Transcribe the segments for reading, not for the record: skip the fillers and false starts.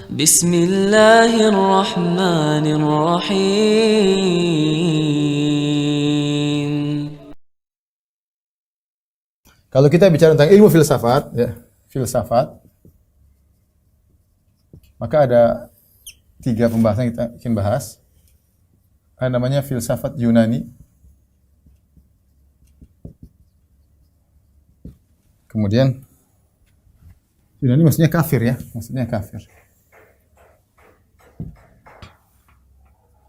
Bismillahirrahmanirrahim. Kalau kita bicara tentang ilmu filsafat, ya, filsafat, maka ada 3 pembahasan yang kita ingin bahas. Ada namanya filsafat Yunani. Kemudian Yunani maksudnya kafir, ya, maksudnya kafir.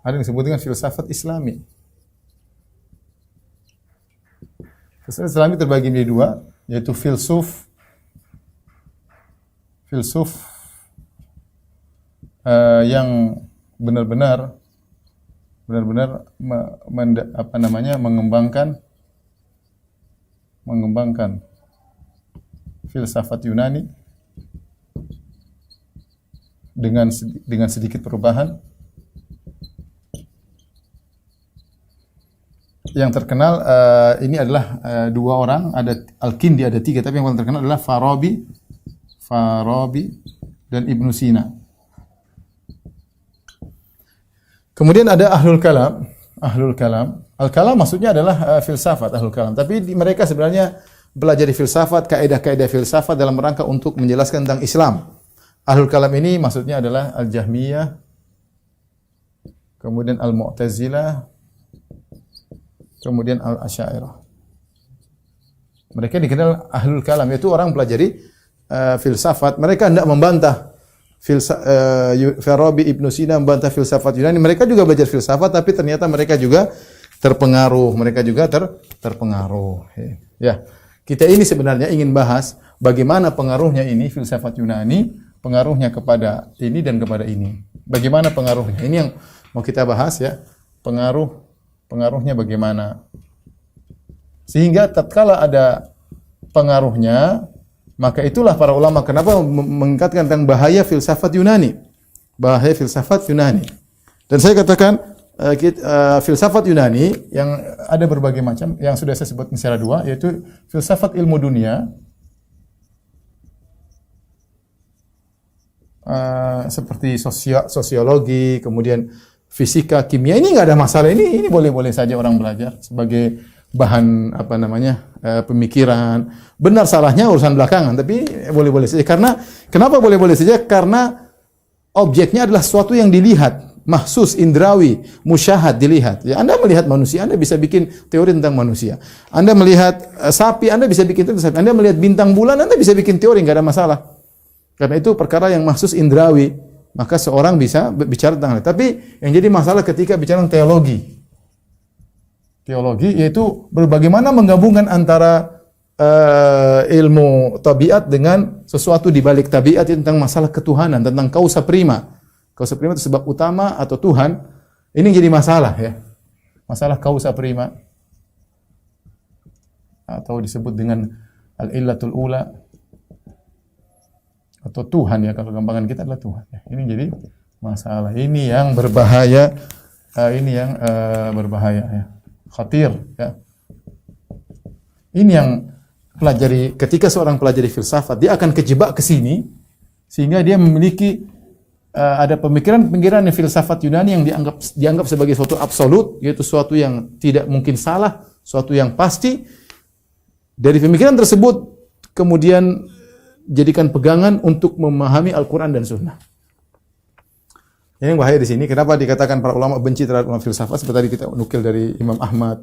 Ada yang disebut dengan filsafat Islami. Filsafat Islami terbagi menjadi 2, yaitu filsuf yang benar-benar mengembangkan filsafat Yunani dengan sedikit perubahan. Yang terkenal ini adalah 2 orang, ada Al-Kindi, ada 3, tapi yang paling terkenal adalah Farabi dan Ibnu Sina. Kemudian ada Ahlul Kalam. Al-Kalam maksudnya adalah filsafat, Ahlul Kalam. Tapi mereka sebenarnya belajar filsafat, kaidah-kaidah filsafat dalam rangka untuk menjelaskan tentang Islam. Ahlul Kalam ini maksudnya adalah Al-Jahmiyah, kemudian Al-Mu'tazilah, kemudian Al-Asy'ariyah. Mereka dikenal Ahlul Kalam, yaitu orang pelajari filsafat. Mereka tidak membantah Farabi, Ibnu Sina membantah filsafat Yunani. Mereka juga belajar filsafat, tapi ternyata mereka juga terpengaruh. Ya, kita ini sebenarnya ingin bahas bagaimana pengaruhnya ini filsafat Yunani, pengaruhnya kepada ini dan kepada ini. Bagaimana pengaruhnya? Ini yang mau kita bahas, ya. Pengaruhnya bagaimana? Sehingga tatkala ada pengaruhnya, maka itulah para ulama kenapa mengangkatkan tentang bahaya filsafat Yunani. Dan saya katakan filsafat Yunani yang ada berbagai macam, yang sudah saya sebut secara 2, yaitu filsafat ilmu dunia, seperti sosiologi, kemudian fisika, kimia. Ini nggak ada masalah, ini boleh-boleh saja orang belajar sebagai bahan pemikiran. Benar salahnya urusan belakangan, tapi boleh-boleh saja. Kenapa boleh-boleh saja? Karena objeknya adalah sesuatu yang dilihat, mahsus, indrawi, musyahad, dilihat. Ya, Anda melihat manusia, Anda bisa bikin teori tentang manusia. Anda melihat sapi, Anda bisa bikin teori tentang sapi. Anda melihat bintang bulan, Anda bisa bikin teori, nggak ada masalah. Karena itu perkara yang mahsus indrawi, maka seorang bisa bicara tentang hal. Tapi yang jadi masalah ketika bicara tentang teologi, yaitu bagaimana menggabungkan antara ilmu tabiat dengan sesuatu di balik tabiat, tentang masalah ketuhanan, tentang causa prima. Causa prima itu sebab utama atau Tuhan. Ini jadi masalah, ya. Masalah causa prima atau disebut dengan al-illatul ula atau Tuhan, ya, kalau gampangan kita adalah Tuhan. Ya. Ini jadi masalah. Ini yang berbahaya. Ya. Khatir, ya. Ini yang ketika seorang pelajari filsafat, dia akan kejebak ke sini sehingga dia memiliki ada pemikiran filsafat Yunani yang dianggap sebagai suatu absolut, yaitu suatu yang tidak mungkin salah, suatu yang pasti. Dari pemikiran tersebut kemudian jadikan pegangan untuk memahami Al-Qur'an dan Sunnah. Ini yang bahaya di sini. Kenapa dikatakan para ulama benci terhadap ulama filsafat? Seperti tadi kita nukil dari Imam Ahmad,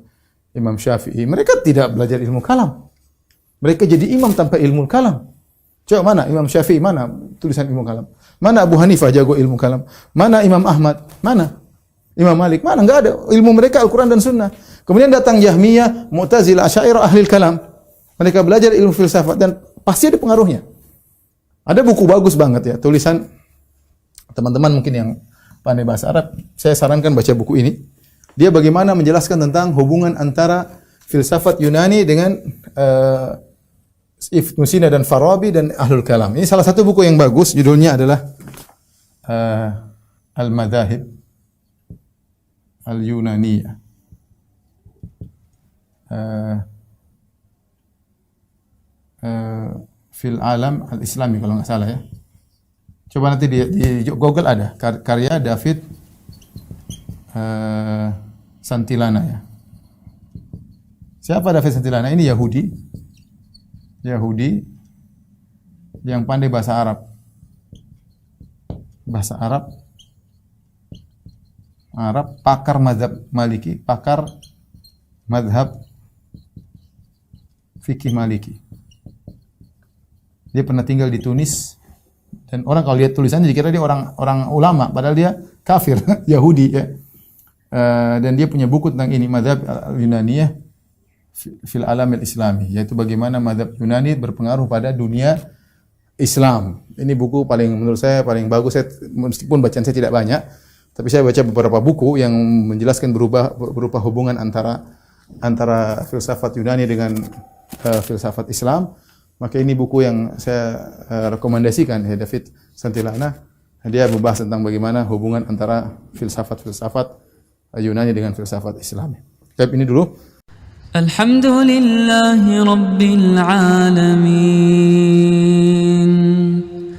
Imam Syafi'i. Mereka tidak belajar ilmu kalam. Mereka jadi imam tanpa ilmu kalam. Coba mana Imam Syafi'i, mana tulisan ilmu kalam? Mana Abu Hanifah jago ilmu kalam? Mana Imam Ahmad? Mana Imam Malik? Mana? Enggak ada. Ilmu mereka Al-Qur'an dan Sunnah. Kemudian datang Jahmiyah, Mu'tazilah, Asy'ariyah, ahli kalam. Mereka belajar ilmu filsafat dan pasti ada pengaruhnya. Ada buku bagus banget, ya, tulisan teman-teman mungkin yang pandai bahasa Arab, saya sarankan baca buku ini. Dia bagaimana menjelaskan tentang hubungan antara filsafat Yunani dengan Ibnu Sina dan Farabi dan Ahlul Kalam. Ini salah satu buku yang bagus, judulnya adalah Al-Madzahib Al-Yunaniyah. Fil Alam Al-Islami, kalau nggak salah, ya. Coba nanti di Google ada karya David Santilana ya. Siapa David Santilana? Ini Yahudi yang pandai bahasa Arab. Bahasa Arab, pakar mazhab Maliki, pakar mazhab fikih Maliki. Dia pernah tinggal di Tunis dan orang kalau lihat tulisannya dikira dia orang ulama, padahal dia kafir, Yahudi ya. Dan dia punya buku tentang ini, mazhab Yunaniyah fil alamil islami, yaitu bagaimana mazhab Yunani berpengaruh pada dunia Islam. Ini buku menurut saya paling bagus. Meskipun bacaan saya tidak banyak, tapi saya baca beberapa buku yang menjelaskan berupa hubungan antara filsafat Yunani dengan filsafat Islam. Maka ini buku yang saya rekomendasikan, ya, David Santilana. Dia membahas tentang bagaimana hubungan antara filsafat Yunani dengan filsafat Islam. Baik, ini dulu. Alhamdulillahi Rabbil Alamin.